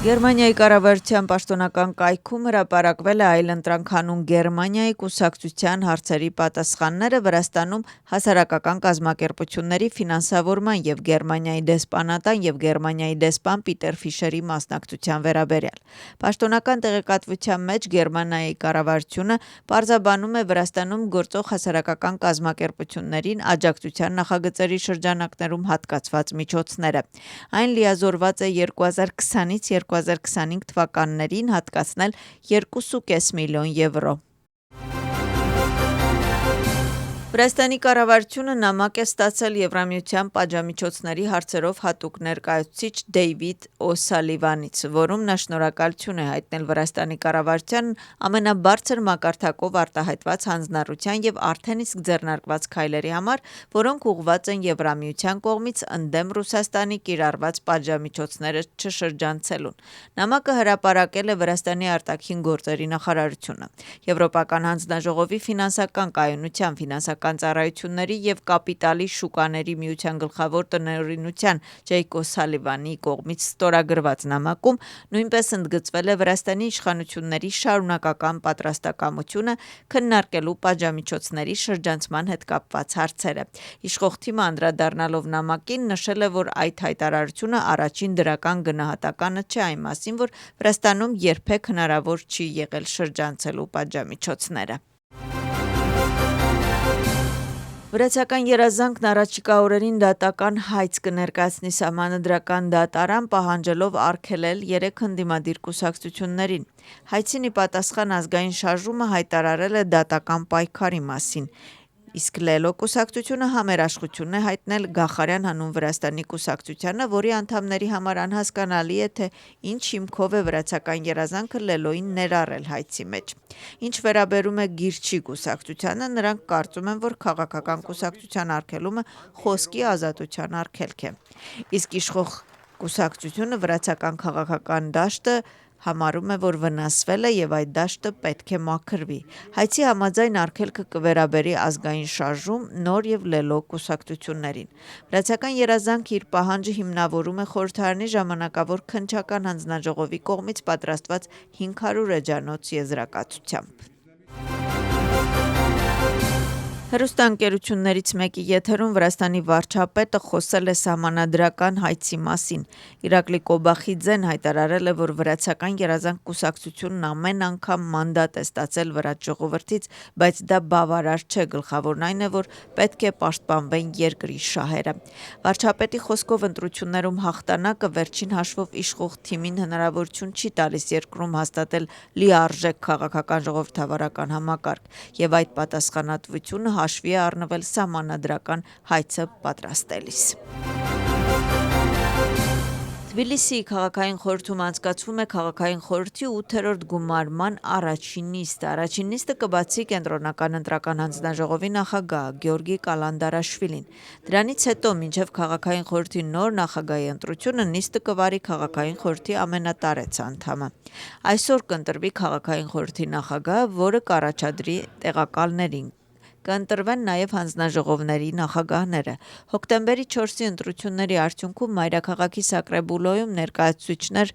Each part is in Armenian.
Գերմանիայի կառավարության պաշտոնական կայքում հրապարակվել է այլընտրանք հանուն Գերմանիայի կուսակցության հարցերի պատասխանները Վրաստանում հասարակական կազմակերպությունների ֆինանսավորման և Գերմանիայի դեսպանատան և Գերմանիայի դեսպան Պիտեր Ֆիշերի մասնակցության վերաբերյալ։ Պաշտոնական տեղեկատվության մեջ Գերմանիայի կառավարությունը պարզաբանում է Վրաստանում գործող հասարակական կազմակերպություններին աջակցության նախագծերի շրջանակներում հատկացված միջոցները։ Այն լիազորված է 2020-ից 2025 թվականներին հատկացնել 2.5 միլիոն եվրո։ Վրաստանի կառավարությունը նամակ է ստացել Եվրամիության պատժամիջոցների հարցերով հատուկ ներկայացուցիչ Դեյվիդ Օ'Սալիվանից, որում նա շնորհակալություն է հայտնել Վրաստանի կառավարությանն ամենաբարձր մակարդակով արտահայտված հանձնառության և արդեն իսկ ձեռնարկված քայլերի համար, որոնք ուղղված են Եվրամիության կողմից ընդդեմ Ռուսաստանի կիրառված պատժամիջոցները չշրջանցելուն։ Նամակը հրապարակել է Վրաստանի արտաքին գործերի նախարարությունը։ Եվրոպական հանձնաժողովի ֆինանսական կայունության, ֆինանսական ծառայությունների և կապիտալի շուկաների միության գլխավոր տնօրինության Ջեյկ Օ'Սալիվանի կողմից ստորագրված նամակում նույնպես ընդգծվել է Վրաստանի իշխանությունների շարունակական պատրաստակամությունը քննարկելու պատժամիջոցների շրջանցման հետ կապված հարցերը։ Իշխող թիմը անդրադառնալով նամակին նշել է, որ այդ հայտարարությունը առաջին դրական գնահատականը չէ այն մասին, որ Վրաստանում երբեք հնարավոր չի եղել շրջանցելու պատժամիջոցները։ Վրացական երազանքն առաջիկա օրերին դատական հայց կներկայացնի սահմանադրական դատարան, պահանջելով արգելել 3 ընդդիմադիր կուսակցություններին։ Հայցին ի պատասխան ազգային շարժումը հայտարարել է դատական պայքարի մասին։ Իսկ Լելո կուսակցությունը համերաշխություն է հայտնել Գախարյան հանուն Վրաստանի կուսակցությանը, որի անդամների համար անհասկանալի է, թե ինչ հիմքով է վրացական երազանքը Լելոյին ներառել հայցի մեջ։ Ինչ վերաբերում է Գիրչի կուսակցությանը, նրանք կարծում են, որ քաղաքական կուսակցության արգելումը խոսքի ազատության արգելք է։ Իսկ իշխող կուսակցությունը վրացական քաղաքական դաշտը համարում է, որ վնասվել է և այդ դաշտը պետք է մաքրվի։ Հայցի համաձայն արգելքը կվերաբերի ազգային շարժում, նոր և Լելո կուսակցություններին։ Վրացական երազանքը իր պահանջը հիմնավորում է խորհրդարանի ժամանակավոր քննչական հանձնաժողովի կողմից պատրաստված 500 էջանոց եզրակացությամբ։ Հեռուստաընկերություններից մեկի եթերում Վրաստանի վարչապետը խոսել է սահմանադրական հայցի մասին։ Իրակլի Կոբախիձեն հայտարարել է, որ վրացական երազանք կուսակցությունն ամեն անգամ մանդատ է ստացել վրաց ժողովրդից, բայց դա բավարար չէ, գլխավորն այն է, որ պետք է պաշտպանվեն երկրի շահերը։ Վարչապետի խոսքով ընտրություններում հաղթանակը վերջին հաշվով իշխող թիմին հնարավորություն չի տալիս երկրում հաստատել լիարժեք քաղաքական ժողովրդավարական համակարգ, և այդ պատասխանատվությունը հաշվի է առնվել սահմանադրական հայցը պատրաստելիս։ Թբիլիսիի քաղաքային խորհրդում անցկացվում է քաղաքային խորհրդի 8-րդ գումարման առաջին նիստը։ Առաջին նիստը կբացի կենտրոնական ընտրական հանձնաժողովի նախագահ Գյորգի Կալանդարաշվիլին։ Դրանից հետո, մինչև քաղաքային խորհրդի նոր նախագահի ընտրությունը, նիստը կվարի քաղաքային խորհրդի ամենատարեց անդամը։ Այսօր կընտրվի քաղաքային խորհրդի նախագահը, որը կառաջադրի տեղակալներին։ Կընտրվեն նաև հանձնաժողովների նախագահները։ Հոկտեմբերի 4-ի ընտրությունների արդյունքում մայրաքաղաքի Սակրեբուլոյում ներկայացուցիչներ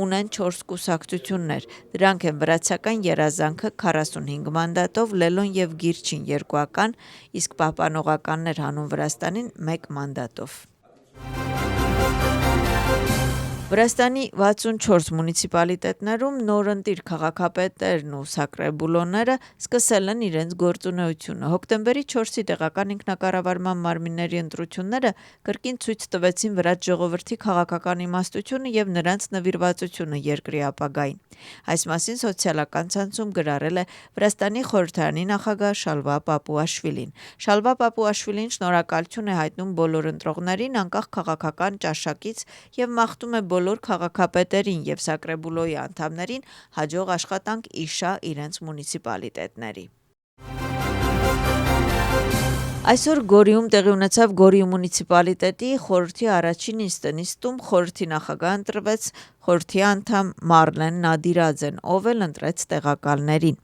ունեն 4 կուսակցություններ։ Դրանք են Վրացական երազանքը 45 մանդատով, Լելոն և Գիրչին 2-ական, իսկ Պահպանողականներ հանուն Վրաստանին 1 մանդատով։ Վրաստանի 64 մունիցիպալիտետներում նորընտիր քաղաքապետերն ու սակրեբուլոները սկսել են իրենց գործունեությունը։ Հոկտեմբերի 4-ի տեղական ինքնակառավարման մարմինների ընտրությունները կրկին ցույց տվեցին վրաց ժողովրդի քաղաքական իմաստությունը և նրանց նվիրվածությունը երկրի ապագային։ Այս մասին սոցիալական ցանցում գրառել է Վրաստանի խորհրդարանի նախագահ Շալվա Պապուաշվիլին։ Շալվա Պապուաշվիլին շնորհակալություն է հայտնում բոլոր ընտրողներին անկախ քաղաքական ճաշակից և մաղթում է բոլոր քաղաքապետերին և Սակրեբուլոյի անդամներին հաջող աշխատանք ի շահ իրենց մունիցիպալիտետների։ Այսօր Գորիում տեղի ունեցավ Գորիի մունիցիպալիտետի խորհրդի առաջին նիստը։ Նիստում խորհրդի նախագահ ընտրվեց խորհրդի անդամ Մարլեն Նադիրաձեն, ով էլ ընտրեց տեղակալներին։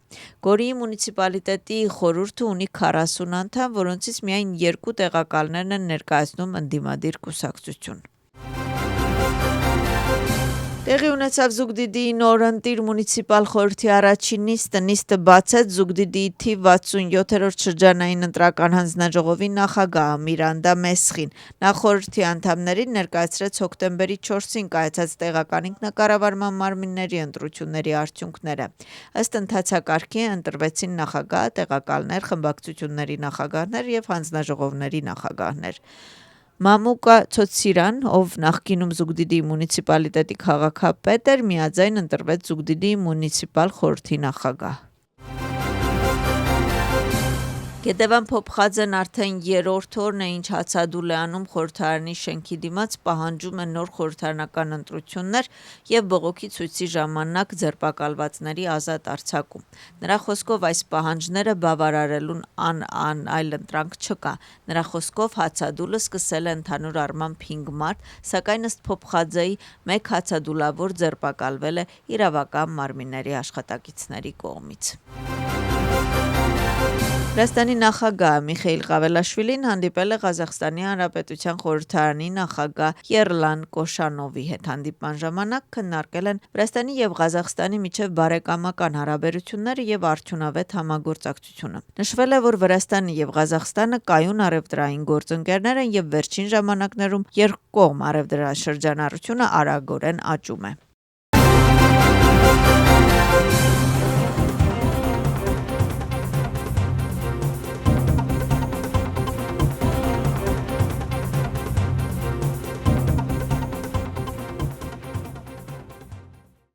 Գորիի մունիցիպալիտետի խորհուրդը ունի 40 անդամ, որոնցից միայն 2 տեղակալներն են ներկայացնում ընդդիմադիր կուսակցություն։ Տեղի ունեցավ Զուգդիդիի նոր ընտիր մունիցիպալ խորհրդի առաջին նիստը բացեց Զուգդիդիի թիվ 67-րդ շրջանային ընտրական հանձնաժողովի նախագահ Միրանդա Մեսխին։ Նա խորհրդի անդամներին ներկայացրեց հոկտեմբերի 4-ին կայացած տեղական ինքնակառավարման մարմինների ընտրությունների արդյունքները։ Ըստ ընթացակարգի ընտրվեցին նախագահ, տեղակալներ, խմբակցությունների նախագահներ եւ հանձնաժողովների նախագահներ։ Մամուկա Ցոցիրան, ով նախկինում Զուգդիդի մունիցիպալիտետի քաղաքապետ էր, միաձայն ընտրվեց Զուգդիդի մունիցիպալ խորհրդի նախագահ։ Գետևան Փոփխաձեն արդեն երրորդ օրն է, ինչ հացադուլ է անում խորհրդարանի շենքի դիմաց, պահանջում է նոր խորհրդարանական ընտրություններ եւ բողոքի ցույցի ժամանակ ձերբակալվածների ազատ արձակում։ Նրա խոսքով այս պահանջները բավարարելուն այլ ընտրանք չկա։ Նրա խոսքով հացադուլը սկսել է ընդհանուր առմամբ 5 մարտ, սակայն ըստ Փոփխաձեի մեկ հացադուլավոր ձերբակալվել է իրավական մարմինների աշխատակիցների կողմից։ Վրաստանի նախագահ Միխեիլ Ղավելաշվիլին հանդիպել է Ղազախստանի Հանրապետության խորհրդարանի նախագահ Եռլան Կոշանովի հետ։ Հանդիպման ժամանակ քննարկել են Վրաստանի եւ Ղազախստանի միջև բարեկամական հարաբերությունները եւ արդյունավետ համագործակցությունը։ Նշվել է, որ Վրաստանը եւ Ղազախստանը կայուն առևտրային գործընկերներ են եւ վերջին ժամանակներում երկկողմ առևտրաշրջանառությունը արագորեն աճում է։